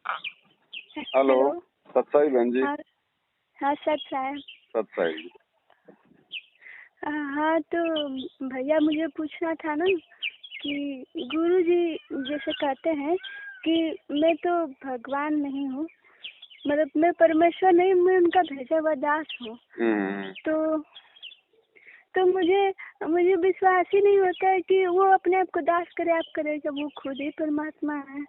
Hello. Hello. सत्साई बहन जी। हाँ। हाँ सच है। सत्साई। हाँ तो भैया मुझे पूछना था ना कि गुरुजी जैसे कहते हैं कि मैं तो भगवान नहीं हूँ, मतलब मैं परमेश्वर नहीं, मैं उनका भेजा हुआ दास हूँ। तो मुझे मुझे विश्वास ही नहीं होता है कि वो अपने आप को दास करे, आप करेगा, वो खुद ही परमात्मा है।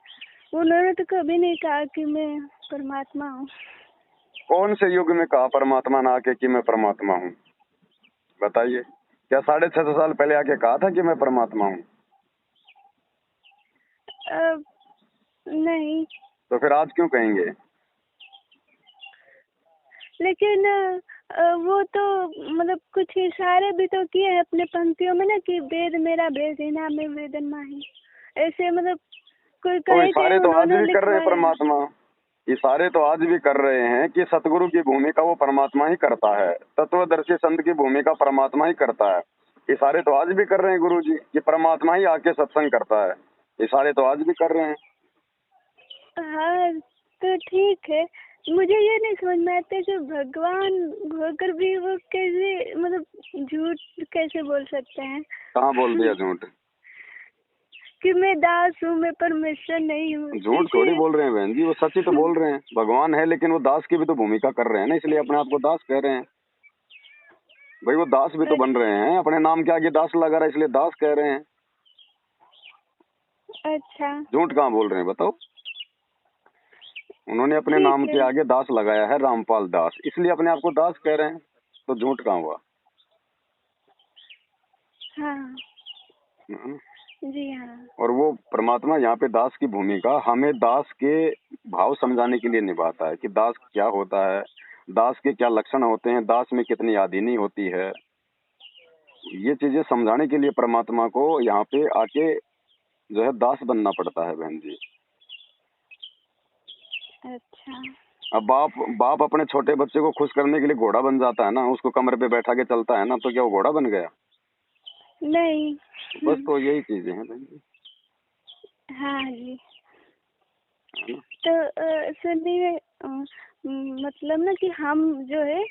उन्होंने तो कभी नहीं कहा कि मैं परमात्मा हूँ। कौन से युग में कहा परमात्मा ने आके कि मैं परमात्मा हूँ? बताइए। क्या 650 साल पहले आके कहा था कि मैं परमात्मा हूँ? नहीं। तो फिर आज क्यों कहेंगे? लेकिन वो तो मतलब कुछ इशारे भी तो किए हैं अपने पंक्तियों में ना कि वेद मेरा भेद ही ना में वेदन माही, ऐसे मतलब कोई तो कहीं कहीं इशारे तो आज उन्होंने भी कर रहे हैं लिखवाया है। परमात्मा। इशारे तो आज भी कर रहे हैं कि सतगुरु की भूमिका वो परमात्मा ही करता है, तत्वदर्शी संत की भूमिका परमात्मा ही करता है। इशारे तो आज भी कर रहे हैं गुरु जी कि परमात्मा ही आके सत्संग करता है। इशारे तो आज भी कर रहे हैं। हाँ तो ठीक है, मुझे ये नहीं समझ में आता कि भगवान होकर भी वो कैसे मतलब झूठ कैसे बोल सकते हैं। कहाँ बोल दिया झूठ? कि मैं दास हूँ, मैं परमेश्वर नहीं हूँ, झूठ ऐसे। थोड़ी बोल रहे हैं बहन जी, वो सच ही तो बोल रहे हैं। भगवान है लेकिन वो दास की भी तो भूमिका कर रहे हैं ना, इसलिए अपने आप को दास कह रहे हैं। भाई वो दास भी तो बन रहे हैं, अपने नाम के आगे दास लगा रहा है इसलिए दास कह रहे हैं। अच्छा झूठ कहाँ बोल रहे हैं बताओ? उन्होंने अपने नाम ठीक के है। आगे दास लगाया है, रामपाल दास, इसलिए अपने आप को दास कह रहे हैं। तो झूठ कहाँ हुआ? हाँ हम्म। जी हाँ। और वो परमात्मा यहाँ पे दास की भूमिका हमें दास के भाव समझाने के लिए निभाता है कि दास क्या होता है, दास के क्या लक्षण होते हैं, दास में कितनी आदीनी होती है। ये चीजें समझाने के लिए परमात्मा को यहाँ पे आके जो है दास बनना पड़ता है बहन जी। अच्छा। अब बाप अपने छोटे बच्चे को खुश करने के लिए घोड़ा बन जाता है ना, उसको कमर पे बैठा के चलता है ना, तो क्या वो घोड़ा बन गया? नहीं। बस तो यही चीजें हैं बहन जी, हाँ जी। है ना। तो सुनिए, मतलब ना कि हम जो है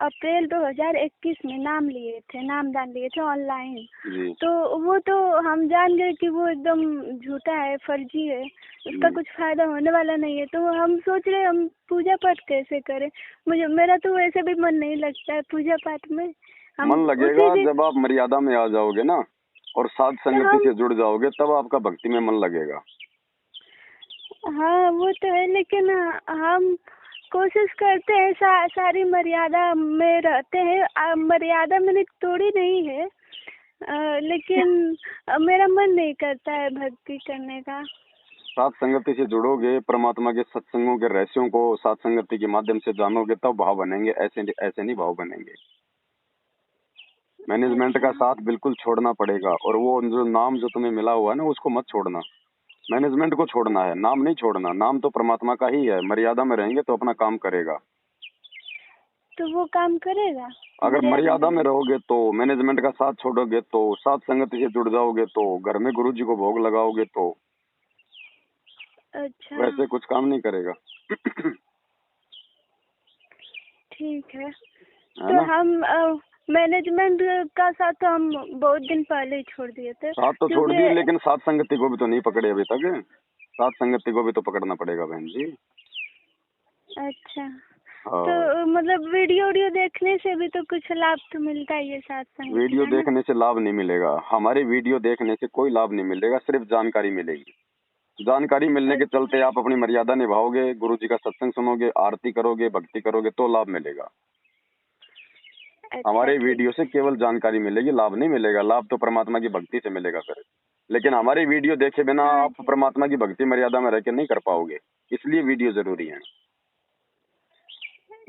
अप्रैल 2021 में नाम लिए थे, नामदान लिए थे ऑनलाइन। जी तो वो तो हम जान गए कि वो एकदम झूठा है, फर्जी है, उसका जी। कुछ फायदा होने वाला नहीं है। तो हम सोच रहे हम पूजा पाठ कैसे करें। मेरा तो वैसे भी मन नहीं लगता है पूजा पाठ में। हम मन लगेगा उसी दिन जब आप मर्यादा में आ जाओगे ना और साध तो संगति हम से जुड़ जाओगे, तब आपका भक्ति में मन लगेगा। हाँ वो तो है, लेकिन हम कोशिश करते हैं, सारी मर्यादा में रहते हैं। मर्यादा मैंने तोड़ी नहीं है, लेकिन मेरा मन नहीं करता है भक्ति करने का। साध संगति से जुड़ोगे, परमात्मा के सत्संगों के रहस्यों को साध संगति के माध्यम से जानोगे, तब भाव बनेंगे। ऐसे नहीं भाव बनेंगे। मैनेजमेंट अच्छा। का साथ बिल्कुल छोड़ना पड़ेगा, और वो जो नाम जो तुम्हें मिला हुआ है ना, उसको मत छोड़ना। मैनेजमेंट को छोड़ना है, नाम नहीं छोड़ना। नाम तो परमात्मा का ही है, मर्यादा में रहेंगे तो अपना काम करेगा। तो वो काम करेगा अगर मर्यादा में मर्यादा में रहे। रहोगे तो, मैनेजमेंट का साथ छोड़ोगे तो, साथ संगति से जुड़ जाओगे तो, घर में गुरु जी को भोग लगाओगे तो, अच्छा वैसे कुछ काम नहीं करेगा। ठीक है। है तो ना। हम मैनेजमेंट का साथ तो हम बहुत दिन पहले ही छोड़ दिए थे, साथ तो छोड़ क्योंकि दिए, लेकिन साथ संगति को भी तो नहीं पकड़े अभी तक। साथ संगति को भी तो पकड़ना पड़ेगा बहन जी। अच्छा तो हाँ। मतलब वीडियो देखने से भी तो कुछ लाभ तो मिलता ही है साथ संगति वीडियो का ना। देखने से लाभ नहीं मिलेगा, हमारे वीडियो देखने से कोई लाभ नहीं मिलेगा, सिर्फ जानकारी मिलेगी। जानकारी मिलने के अच्छा चलते आप अपनी मर्यादा निभाओगे, गुरु जी का सत्संग सुनोगे, आरती करोगे, भक्ति करोगे, तो लाभ मिलेगा। अच्छा हमारे ठीक। वीडियो से केवल जानकारी मिलेगी, लाभ नहीं मिलेगा। लाभ तो परमात्मा की भक्ति से मिलेगा फिर। लेकिन हमारी वीडियो देखे बिना हाँ आप जी। परमात्मा की भक्ति मर्यादा में रह के नहीं कर पाओगे, इसलिए वीडियो जरूरी है।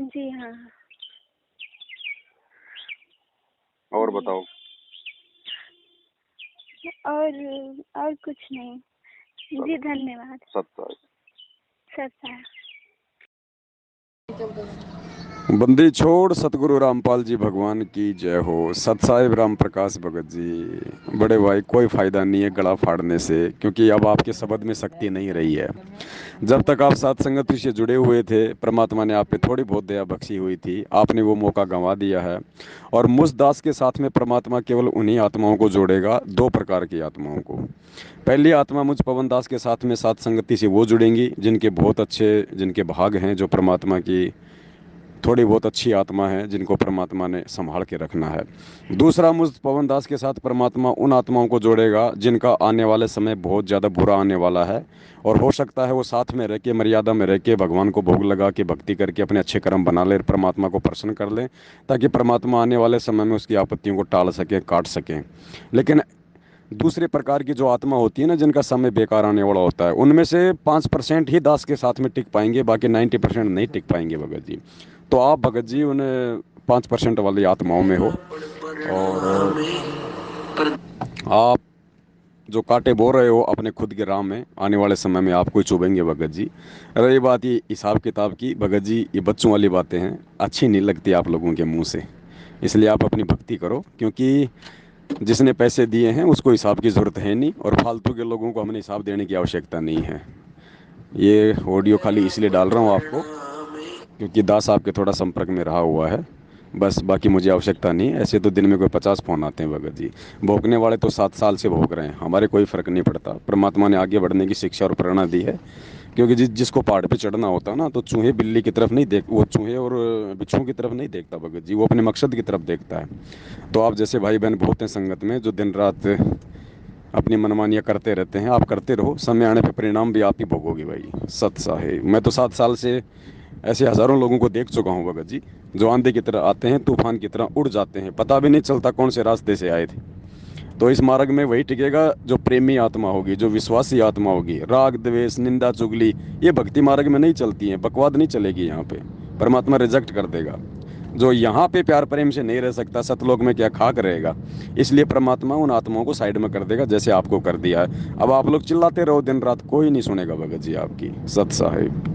जी हाँ। और जी। बताओ। और कुछ नहीं। जी चलो, धन्यवाद। सत्संग। सत्या। बंदी छोड़ सतगुरु रामपाल जी भगवान की जय हो। सत साहिब राम प्रकाश भगत जी। बड़े भाई, कोई फायदा नहीं है गला फाड़ने से, क्योंकि अब आपके शब्द में शक्ति नहीं रही है। जब तक आप साथ संगति से जुड़े हुए थे, परमात्मा ने आप पे थोड़ी बहुत दया बख्शी हुई थी, आपने वो मौका गंवा दिया है। और मुझ दास के साथ में परमात्मा केवल उन्हीं आत्माओं को जोड़ेगा, दो प्रकार की आत्माओं को। पहली आत्मा मुझ पवन दास के साथ में साथ संगति से वो जुड़ेंगी जिनके बहुत अच्छे, जिनके भाग हैं, जो परमात्मा की थोड़ी बहुत अच्छी आत्मा है, जिनको परमात्मा ने संभाल के रखना है। दूसरा, मुझ पवन दास के साथ परमात्मा उन आत्माओं को जोड़ेगा जिनका आने वाले समय बहुत ज़्यादा बुरा आने वाला है, और हो सकता है वो साथ में रह के, मर्यादा में रह के, भगवान को भोग लगा के, भक्ति करके अपने अच्छे कर्म बना ले, परमात्मा को प्रसन्न कर ले, ताकि परमात्मा आने वाले समय में उसकी आपत्तियों को टाल सकें, काट सकें। लेकिन दूसरे प्रकार की जो आत्मा होती है ना, जिनका समय बेकार आने वाला होता है, उनमें से 5% ही दास के साथ में टिक पाएंगे, बाकी 90% नहीं टिक पाएंगे भगत जी। तो आप भगत जी उन 5% वाली आत्माओं में हो, और आप जो कांटे बो रहे हो अपने खुद के राह में, आने वाले समय में आपको ही चुभेंगे भगत जी। रही बात ये हिसाब किताब की, भगत जी ये बच्चों वाली बातें हैं, अच्छी नहीं लगती आप लोगों के मुंह से। इसलिए आप अपनी भक्ति करो, क्योंकि जिसने पैसे दिए हैं उसको हिसाब की ज़रूरत है नहीं, और फालतू के लोगों को हमने हिसाब देने की आवश्यकता नहीं है। ये ऑडियो खाली इसलिए डाल रहा हूँ आपको, क्योंकि दास आपके थोड़ा संपर्क में रहा हुआ है, बस। बाकी मुझे आवश्यकता नहीं है। ऐसे तो दिन में कोई 50 फ़ोन आते हैं भगत जी। भोगने वाले तो 7 साल से भोग रहे हैं, हमारे कोई फ़र्क नहीं पड़ता। परमात्मा ने आगे बढ़ने की शिक्षा और प्रेरणा दी है, क्योंकि जिसको पहाड़ पे चढ़ना होता है ना, तो चूहे बिल्ली की तरफ नहीं देख, वो चूहे और बिच्छुओं की तरफ नहीं देखता भगत जी, वो अपने मकसद की तरफ देखता है। तो आप जैसे भाई बहन बहुत हैं संगत में, जो दिन रात अपनी मनमानियाँ करते रहते हैं, आप करते रहो, समय आने पे परिणाम भी आप ही भोगोगे भाई। सत साहेब, मैं तो 7 साल से ऐसे हज़ारों लोगों को देख चुका हूँ भगत जी, जो आंधी की तरह आते हैं, तूफान की तरह उड़ जाते हैं, पता भी नहीं चलता कौन से रास्ते से आए थे। तो इस मार्ग में वही टिकेगा जो प्रेमी आत्मा होगी, जो विश्वासी आत्मा होगी। राग द्वेष निंदा चुगली ये भक्ति मार्ग में नहीं चलती हैं, बकवाद नहीं चलेगी यहाँ पे, परमात्मा रिजेक्ट कर देगा। जो यहाँ पे प्यार प्रेम से नहीं रह सकता, सतलोक में क्या खाक रहेगा। इसलिए परमात्मा उन आत्माओं को साइड में कर देगा, जैसे आपको कर दिया है। अब आप लोग चिल्लाते रहो दिन रात, कोई नहीं सुनेगा भगत जी आपकी। सत साहिब।